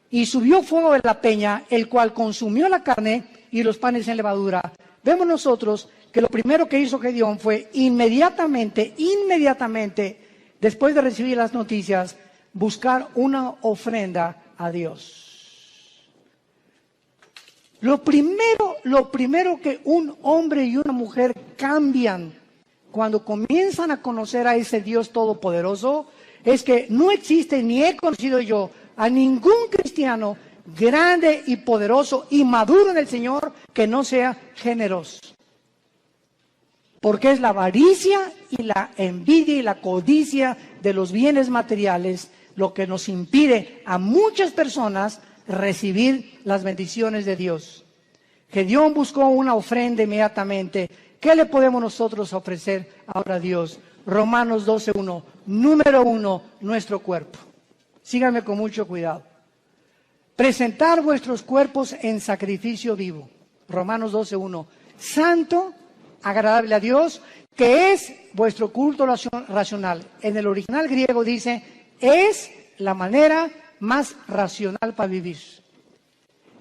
y subió fuego de la peña, el cual consumió la carne y los panes sin levadura. Vemos nosotros que lo primero que hizo Gedeón fue inmediatamente, después de recibir las noticias, buscar una ofrenda a Dios. Lo primero que un hombre y una mujer cambian cuando comienzan a conocer a ese Dios todopoderoso es que no existe, ni he conocido yo a ningún cristiano grande y poderoso y maduro en el Señor que no sea generoso. Porque es la avaricia y la envidia y la codicia de los bienes materiales lo que nos impide a muchas personas recibir las bendiciones de Dios. Gedeón buscó una ofrenda inmediatamente. ¿Qué le podemos nosotros ofrecer ahora a Dios? Romanos 12:1. Número 1, nuestro cuerpo. Síganme con mucho cuidado. Presentar vuestros cuerpos en sacrificio vivo. Romanos 12:1. Santo, agradable a Dios, que es vuestro culto racional. En el original griego dice, es la manera más racional para vivir.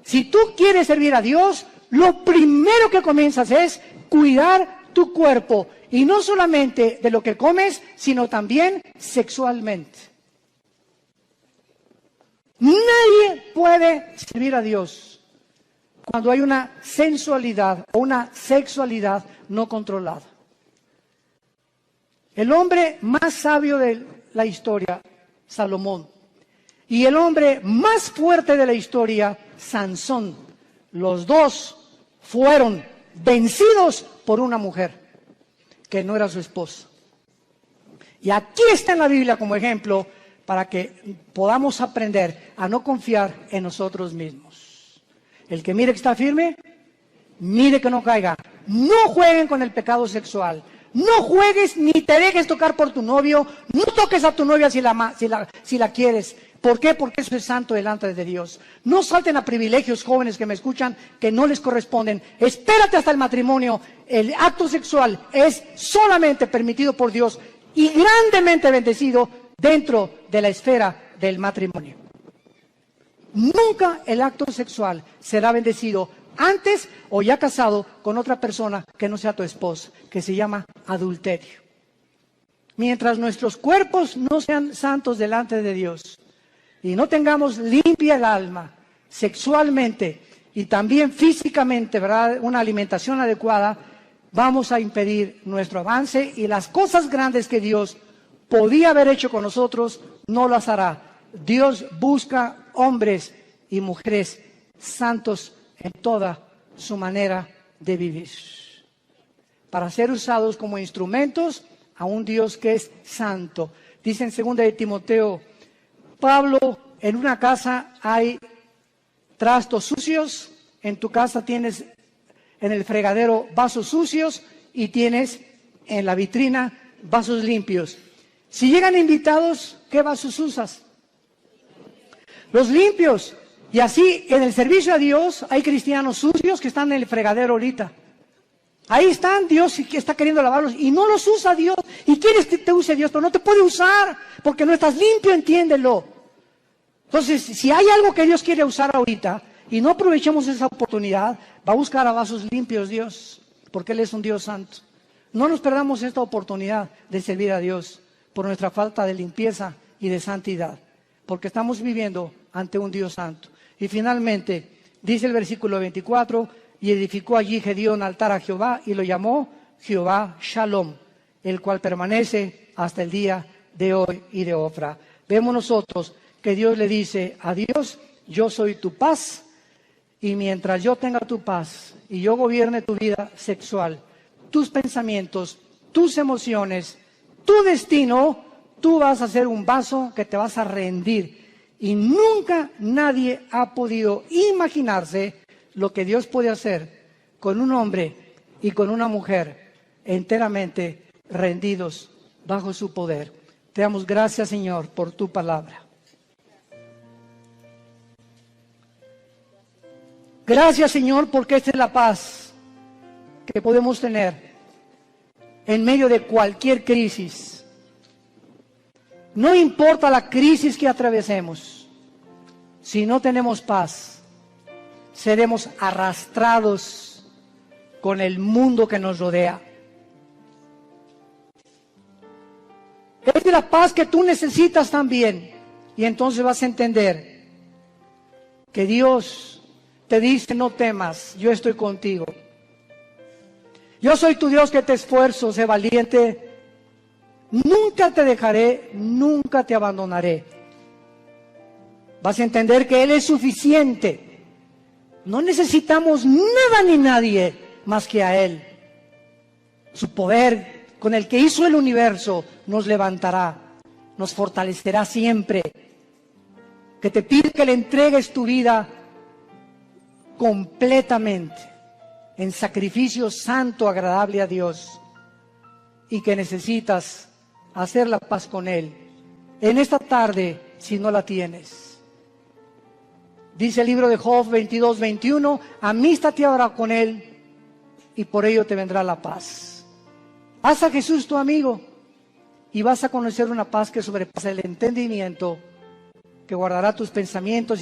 Si tú quieres servir a Dios, lo primero que comienzas es cuidar tu cuerpo. Y no solamente de lo que comes, sino también sexualmente. Nadie puede servir a Dios cuando hay una sensualidad o una sexualidad no controlada. El hombre más sabio de la historia, Salomón, y el hombre más fuerte de la historia, Sansón, los dos fueron vencidos por una mujer que no era su esposa. Y aquí está en la Biblia como ejemplo para que podamos aprender a no confiar en nosotros mismos. El que mire que está firme, mire que no caiga. No jueguen con el pecado sexual. No juegues ni te dejes tocar por tu novio. No toques a tu novia si la quieres. ¿Por qué? Porque eso es santo delante de Dios. No salten a privilegios, jóvenes que me escuchan, que no les corresponden. Espérate hasta el matrimonio. El acto sexual es solamente permitido por Dios y grandemente bendecido dentro de la esfera del matrimonio. Nunca el acto sexual será bendecido antes o ya casado con otra persona que no sea tu esposa, que se llama adulterio. Mientras nuestros cuerpos no sean santos delante de Dios y no tengamos limpia el alma sexualmente y también físicamente, ¿verdad?, una alimentación adecuada, vamos a impedir nuestro avance y las cosas grandes que Dios podía haber hecho con nosotros, no las hará. Dios busca hombres y mujeres santos en toda su manera de vivir, para ser usados como instrumentos a un Dios que es santo. Dice en 2 de Timoteo, Pablo, en una casa hay trastos sucios, en tu casa tienes en el fregadero vasos sucios y tienes en la vitrina vasos limpios. Si llegan invitados, ¿qué vasos usas? Los limpios. Y así, en el servicio a Dios, hay cristianos sucios que están en el fregadero ahorita. Ahí están, Dios que está queriendo lavarlos y no los usa Dios. Y quieres que te use Dios, pero no te puede usar porque no estás limpio, entiéndelo. Entonces, si hay algo que Dios quiere usar ahorita y no aprovechamos esa oportunidad, va a buscar a vasos limpios Dios, porque Él es un Dios santo. No nos perdamos esta oportunidad de servir a Dios por nuestra falta de limpieza y de santidad, porque estamos viviendo ante un Dios santo. Y finalmente, dice el versículo 24, y edificó allí Gedeón altar a Jehová y lo llamó Jehová Shalom, el cual permanece hasta el día de hoy y de Ofra. Vemos nosotros que Dios le dice a Dios, yo soy tu paz, y mientras yo tenga tu paz y yo gobierne tu vida sexual, tus pensamientos, tus emociones, tu destino, tú vas a ser un vaso que te vas a rendir. Y nunca nadie ha podido imaginarse lo que Dios puede hacer con un hombre y con una mujer enteramente rendidos bajo su poder. Te damos gracias, Señor, por tu palabra. Gracias, Señor, porque esta es la paz que podemos tener en medio de cualquier crisis. No importa la crisis que atravesemos, si no tenemos paz, seremos arrastrados con el mundo que nos rodea. Es de la paz que tú necesitas también, y entonces vas a entender que Dios te dice, no temas, yo estoy contigo. Yo soy tu Dios que te esfuerzo, sé valiente. Nunca te dejaré, nunca te abandonaré. Vas a entender que Él es suficiente. No necesitamos nada ni nadie más que a Él. Su poder con el que hizo el universo nos levantará, nos fortalecerá siempre. Que te pide que le entregues tu vida completamente en sacrificio santo, agradable a Dios, y que necesitas hacer la paz con Él en esta tarde si no la tienes. Dice el libro de Job 22:21, amístate ahora con Él y por ello te vendrá la paz. Haz a Jesús tu amigo y vas a conocer una paz que sobrepasa el entendimiento, que guardará tus pensamientos